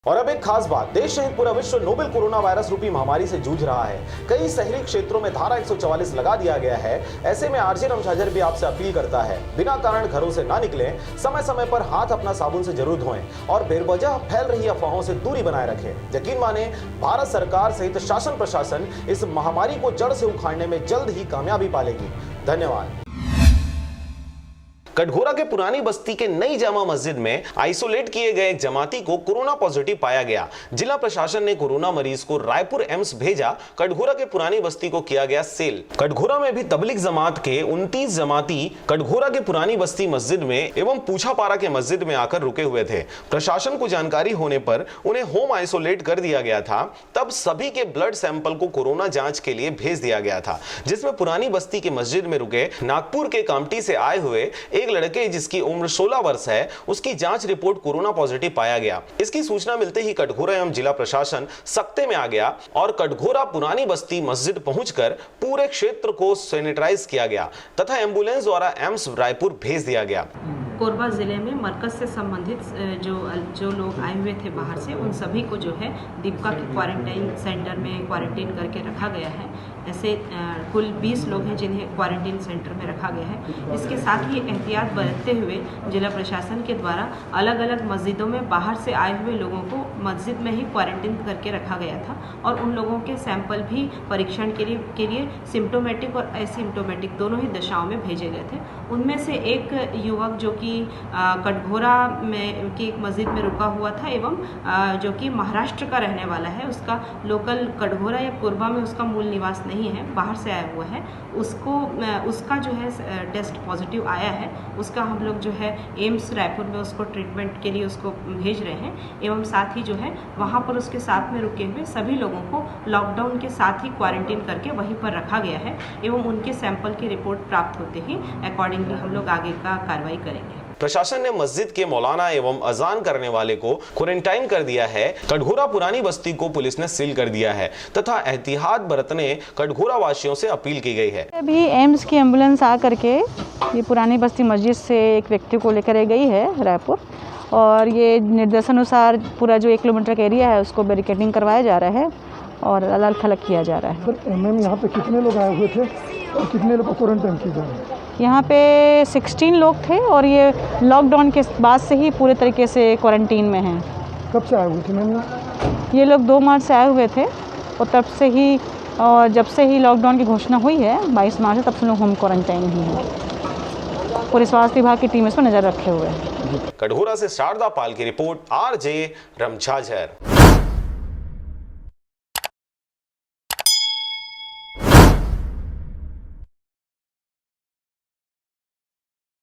और अब एक खास बात, देश सहित पूरा विश्व नोवेल कोरोना वायरस रूपी महामारी से जूझ रहा है। कई शहरी क्षेत्रों में धारा 144 लगा दिया गया है। ऐसे में आरजे रमझाझर भी आपसे अपील करता है, बिना कारण घरों से ना निकलें, समय समय पर हाथ अपना साबुन से जरूर धोएं और बेवजह फैल रही अफवाहों से दूरी बनाए रखें। यकीन माने, भारत सरकार सहित शासन प्रशासन इस महामारी को जड़ से उखाड़ने में जल्द ही कामयाबी पालेगी। धन्यवाद। कटघोरा के पुरानी बस्ती के नई जामा मस्जिद में आइसोलेट किए गए एक जमाती को कोरोना पॉजिटिव पाया गया। जिला प्रशासन ने कोरोना मरीज को रायपुर एम्स भेजा। कटघोरा के पुरानी बस्ती को किया गया सील। कटघोरा में भी तबलीग जमात के 29 जमाती कटघोरा के पुरानी बस्ती मस्जिद में एवं पूछापारा के मस्जिद में आकर रुके हुए थे। प्रशासन को जानकारी होने पर उन्हें होम आइसोलेट कर दिया गया था। तब सभी के ब्लड सैंपल को कोरोना जांच के लिए भेज दिया गया था, जिसमें पुरानी बस्ती के मस्जिद में रुके नागपुर के कामटी से आए हुए एक लड़के जिसकी उम्र 16 वर्ष है, उसकी जांच रिपोर्ट कोरोना पॉजिटिव पाया गया। इसकी सूचना मिलते ही कटघोरा एवं जिला प्रशासन सख्ते में आ गया और कटघोरा पुरानी बस्ती मस्जिद पहुंचकर पूरे क्षेत्र को सैनिटाइज किया गया तथा एम्बुलेंस द्वारा एम्स रायपुर भेज दिया गया। कोरबा ज़िले में मरकज़ से संबंधित जो लोग आए हुए थे बाहर से, उन सभी को जो है दीपका के क्वारंटाइन सेंटर में क्वारंटीन करके रखा गया है। ऐसे कुल 20 लोग हैं जिन्हें क्वारंटीन सेंटर में रखा गया है। इसके साथ ही एहतियात बरतते हुए जिला प्रशासन के द्वारा अलग अलग मस्जिदों में बाहर से आए हुए लोगों को मस्जिद में ही क्वारंटीन करके रखा गया था और उन लोगों के सैंपल भी परीक्षण के लिए सिम्टोमेटिक और एसिम्टोमेटिक दोनों ही दशाओं में भेजे गए थे। उनमें से एक युवक जो कि कटघोरा में की एक मस्जिद में रुका हुआ था एवं जो कि महाराष्ट्र का रहने वाला है, उसका लोकल कटघोरा या कोरबा में उसका मूल निवास नहीं है, बाहर से आया हुआ है, उसका जो है टेस्ट पॉजिटिव आया है। उसका हम लोग जो है एम्स रायपुर में उसको ट्रीटमेंट के लिए उसको भेज रहे हैं एवं साथ ही जो है वहाँ पर उसके साथ में रुके हुए सभी लोगों को लॉकडाउन के साथ ही क्वारंटीन करके वहीं पर रखा गया है एवं उनके सैंपल की रिपोर्ट प्राप्त होते ही अकॉर्डिंगली हम लोग आगे का कार्रवाई करेंगे। प्रशासन ने मस्जिद के मौलाना एवं अजान करने वाले को क्वारंटाइन कर दिया है। कटघोरा पुरानी बस्ती को पुलिस ने सील कर दिया है तथा एहतियात बरतने कटघोरा वासियों से अपील की गई है। अभी एम्स की एम्बुलेंस आ करके ये पुरानी बस्ती मस्जिद से एक व्यक्ति को लेकर गई है रायपुर और ये निर्देशानुसार पूरा जो 1 किलोमीटर का एरिया है उसको बैरिकेडिंग करवाया जा रहा है और अलग थलग किया जा रहा है। सर एमएम यहाँ पे कितने लोग आए हुए थे और कितने लोग को क्वारंटाइन किया जा रहा है? यहाँ पे 16 लोग थे और ये लॉकडाउन के बाद से ही पूरे तरीके से क्वारंटीन में हैं। कब से आए हुए थे मैम? ये लोग 2 मार्च से आए हुए थे और तब से ही और जब से ही लॉकडाउन की घोषणा हुई है 22 मार्च से, तब से लोग होम क्वारंटाइन ही हैं। पूरे स्वास्थ्य विभाग की टीम इस पर नज़र रखे हुए हैं। कटघोरा से शारदा पाल की रिपोर्ट, आरजे रमझाझर।